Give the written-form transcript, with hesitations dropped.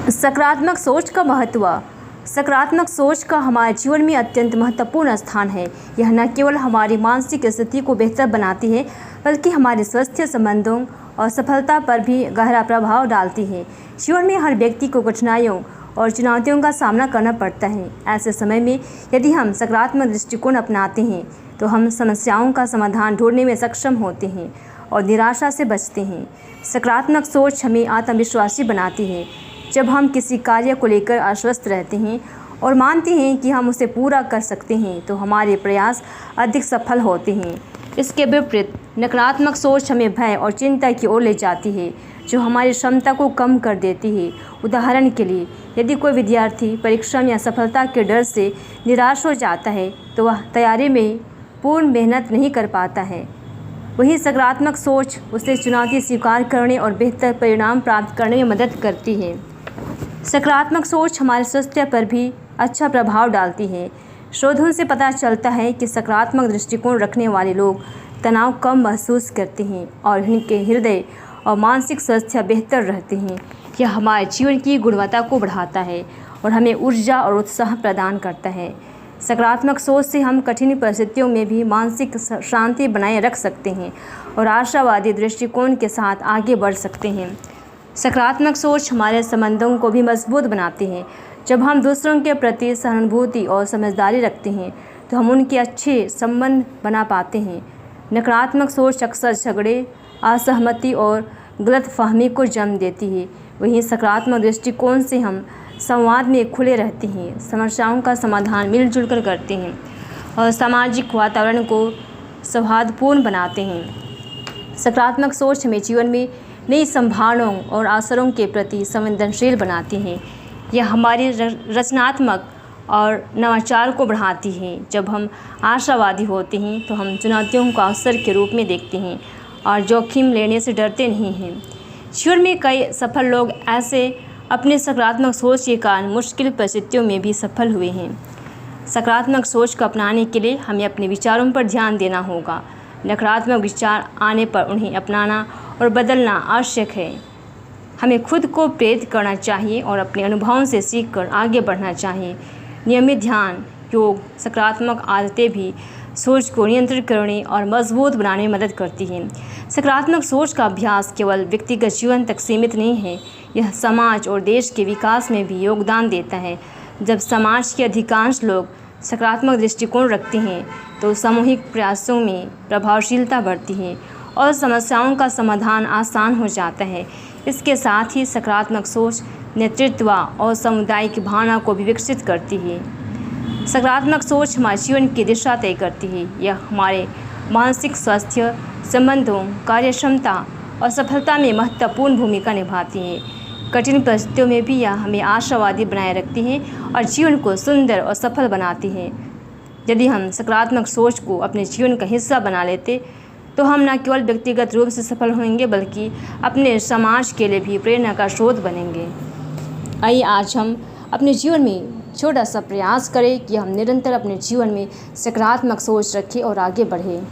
सकारात्मक सोच का महत्व। सकारात्मक सोच का हमारे जीवन में अत्यंत महत्वपूर्ण स्थान है। यह न केवल हमारी मानसिक स्थिति को बेहतर बनाती है, बल्कि हमारे स्वास्थ्य, संबंधों और सफलता पर भी गहरा प्रभाव डालती है। जीवन में हर व्यक्ति को कठिनाइयों और चुनौतियों का सामना करना पड़ता है। ऐसे समय में यदि हम सकारात्मक दृष्टिकोण अपनाते हैं, तो हम समस्याओं का समाधान ढूंढने में सक्षम होते हैं और निराशा से बचते हैं। सकारात्मक सोच हमें आत्मविश्वासी बनाती है। जब हम किसी कार्य को लेकर आश्वस्त रहते हैं और मानते हैं कि हम उसे पूरा कर सकते हैं, तो हमारे प्रयास अधिक सफल होते हैं। इसके विपरीत नकारात्मक सोच हमें भय और चिंता की ओर ले जाती है, जो हमारी क्षमता को कम कर देती है। उदाहरण के लिए, यदि कोई विद्यार्थी परीक्षा या सफलता के डर से निराश हो जाता है, तो वह तैयारी में पूर्ण मेहनत नहीं कर पाता है। वहीं सकारात्मक सोच उसे चुनौती स्वीकार करने और बेहतर परिणाम प्राप्त करने में मदद करती है। सकारात्मक सोच हमारे स्वास्थ्य पर भी अच्छा प्रभाव डालती है। शोधों से पता चलता है कि सकारात्मक दृष्टिकोण रखने वाले लोग तनाव कम महसूस करते हैं और उनके हृदय और मानसिक स्वास्थ्य बेहतर रहते हैं। यह हमारे जीवन की गुणवत्ता को बढ़ाता है और हमें ऊर्जा और उत्साह प्रदान करता है। सकारात्मक सोच से हम कठिन परिस्थितियों में भी मानसिक शांति बनाए रख सकते हैं और आशावादी दृष्टिकोण के साथ आगे बढ़ सकते हैं। सकारात्मक सोच हमारे संबंधों को भी मजबूत बनाती है। जब हम दूसरों के प्रति सहानुभूति और समझदारी रखते हैं, तो हम उनके अच्छे संबंध बना पाते हैं। नकारात्मक सोच अक्सर झगड़े, असहमति और गलतफहमी को जन्म देती है। वहीं सकारात्मक दृष्टिकोण से हम संवाद में खुले रहते हैं, समस्याओं का समाधान मिलजुल कर करते हैं और सामाजिक वातावरण को सौहार्दपूर्ण बनाते हैं। सकारात्मक सोच हमें जीवन में नई संभावनाओं और अवसरों के प्रति संवेदनशील बनाती है। यह हमारी रचनात्मक और नवाचार को बढ़ाती है। जब हम आशावादी होते हैं, तो हम चुनौतियों को अवसर के रूप में देखते हैं और जोखिम लेने से डरते नहीं हैं। जीवन में कई सफल लोग ऐसे अपने सकारात्मक सोच के कारण मुश्किल परिस्थितियों में भी सफल हुए हैं। सकारात्मक सोच को अपनाने के लिए हमें अपने विचारों पर ध्यान देना होगा। नकारात्मक विचार आने पर उन्हें अपनाना और बदलना आवश्यक है। हमें खुद को प्रेरित करना चाहिए और अपने अनुभवों से सीखकर आगे बढ़ना चाहिए। नियमित ध्यान, योग, सकारात्मक आदतें भी सोच को नियंत्रित करने और मजबूत बनाने में मदद करती हैं। सकारात्मक सोच का अभ्यास केवल व्यक्तिगत जीवन तक सीमित नहीं है, यह समाज और देश के विकास में भी योगदान देता है। जब समाज के अधिकांश लोग सकारात्मक दृष्टिकोण रखते हैं, तो सामूहिक प्रयासों में प्रभावशीलता बढ़ती है और समस्याओं का समाधान आसान हो जाता है। इसके साथ ही सकारात्मक सोच नेतृत्व और सामुदायिक भावना को भी विकसित करती है। सकारात्मक सोच हमारे जीवन की दिशा तय करती है। यह हमारे मानसिक स्वास्थ्य, संबंधों, कार्यक्षमता और सफलता में महत्वपूर्ण भूमिका निभाती है। कठिन परिस्थितियों में भी यह हमें आशावादी बनाए रखती है और जीवन को सुंदर और सफल बनाती है। यदि हम सकारात्मक सोच को अपने जीवन का हिस्सा बना लेते, तो हम न केवल व्यक्तिगत रूप से सफल होंगे, बल्कि अपने समाज के लिए भी प्रेरणा का स्रोत बनेंगे। आइए आज हम अपने जीवन में छोटा सा प्रयास करें कि हम निरंतर अपने जीवन में सकारात्मक सोच रखें और आगे बढ़ें।